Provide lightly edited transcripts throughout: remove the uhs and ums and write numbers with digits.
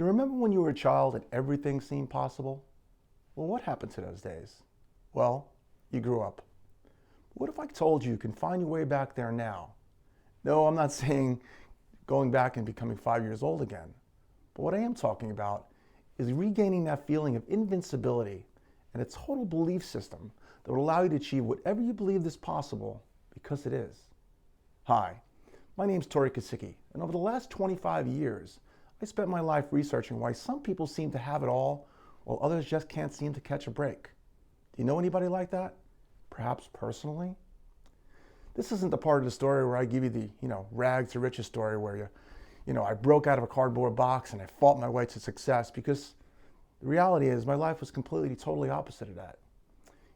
Do you remember when you were a child and everything seemed possible? Well, what happened to those days? Well, you grew up. What if I told you can find your way back there now? No, I'm not saying going back and becoming 5 years old again. But what I am talking about is regaining that feeling of invincibility and a total belief system that will allow you to achieve whatever you believe is possible, because it is. Hi, my name is Tori Kosicki, and over the last 25 years, I spent my life researching why some people seem to have it all while others just can't seem to catch a break. Do you know anybody like that? Perhaps personally? This isn't the part of the story where I give you the, rags to riches story where I broke out of a cardboard box and I fought my way to success, because the reality is my life was completely, totally opposite of that.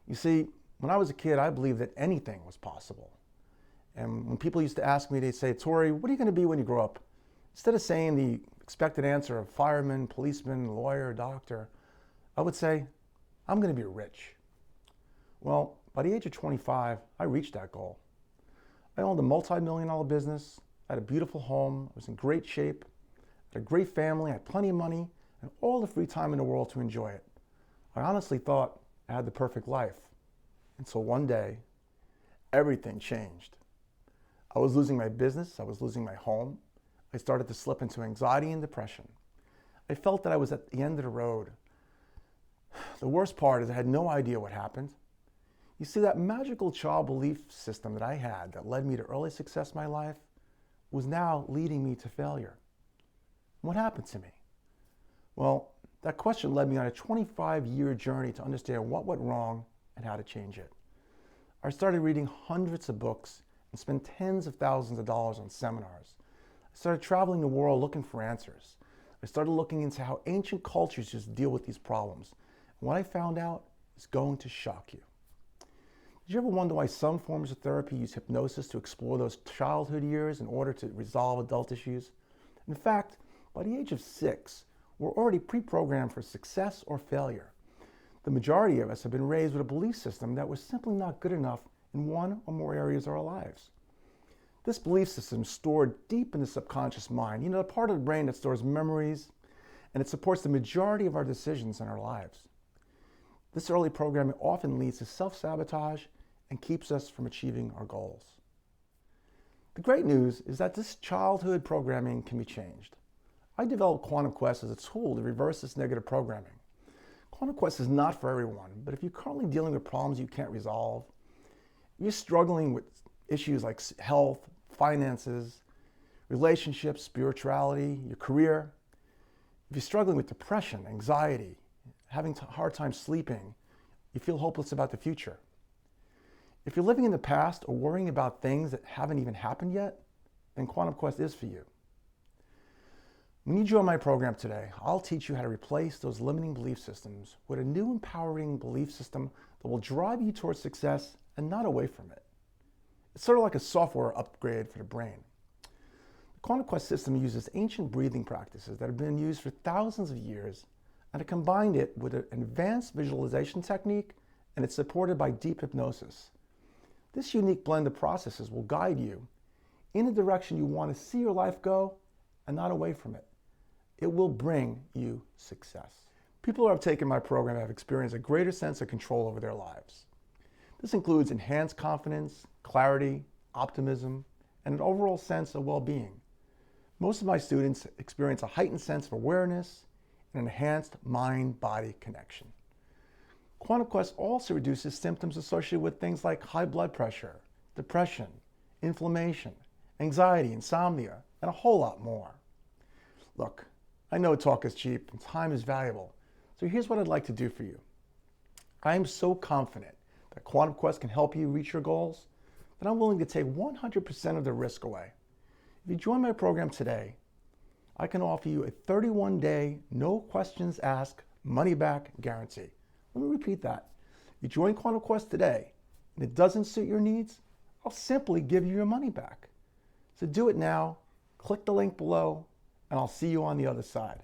You see, when I was a kid, I believed that anything was possible. And when people used to ask me, they'd say, Tori, what are you going to be when you grow up? Instead of saying the expected answer of fireman, policeman, lawyer, doctor, I would say, I'm going to be rich. Well, by the age of 25, I reached that goal. I owned a multi-million-dollar business, I had a beautiful home, I was in great shape, had a great family, I had plenty of money, and all the free time in the world to enjoy it. I honestly thought I had the perfect life. Until one day, everything changed. I was losing my business, I was losing my home. I started to slip into anxiety and depression. I felt that I was at the end of the road. The worst part is I had no idea what happened. You see, that magical child belief system that I had that led me to early success in my life was now leading me to failure. What happened to me? Well, that question led me on a 25-year journey to understand what went wrong and how to change it. I started reading hundreds of books and spent tens of thousands of dollars on seminars. I started traveling the world looking for answers. I started looking into how ancient cultures used to deal with these problems. And what I found out is going to shock you. Did you ever wonder why some forms of therapy use hypnosis to explore those childhood years in order to resolve adult issues? In fact, by the age of 6, we're already pre-programmed for success or failure. The majority of us have been raised with a belief system that we're simply not good enough in one or more areas of our lives. This belief system is stored deep in the subconscious mind, the part of the brain that stores memories, and it supports the majority of our decisions in our lives. This early programming often leads to self-sabotage and keeps us from achieving our goals. The great news is that this childhood programming can be changed. I developed Quantum Quest as a tool to reverse this negative programming. Quantum Quest is not for everyone, but if you're currently dealing with problems you can't resolve, if you're struggling with issues like health, finances, relationships, spirituality, your career, if you're struggling with depression, anxiety, having a hard time sleeping, you feel hopeless about the future. If you're living in the past or worrying about things that haven't even happened yet, then Quantum Quest is for you. When you join my program today, I'll teach you how to replace those limiting belief systems with a new empowering belief system that will drive you towards success and not away from it. It's sort of like a software upgrade for the brain. The Quantum Quest system uses ancient breathing practices that have been used for thousands of years, and it combined it with an advanced visualization technique, and it's supported by deep hypnosis. This unique blend of processes will guide you in the direction you want to see your life go and not away from it. It will bring you success. People who have taken my program have experienced a greater sense of control over their lives. This includes enhanced confidence, clarity, optimism, and an overall sense of well-being. Most of my students experience a heightened sense of awareness and enhanced mind-body connection. Quantum Quest also reduces symptoms associated with things like high blood pressure, depression, inflammation, anxiety, insomnia, and a whole lot more. Look, I know talk is cheap and time is valuable, so here's what I'd like to do for you. I am so confident that Quantum Quest can help you reach your goals that I'm willing to take 100% of the risk away. If you join my program today, I can offer you a 31-day, no questions asked, money-back guarantee. Let me repeat that. If you join Quantum Quest today and it doesn't suit your needs, I'll simply give you your money back. So do it now, click the link below, and I'll see you on the other side.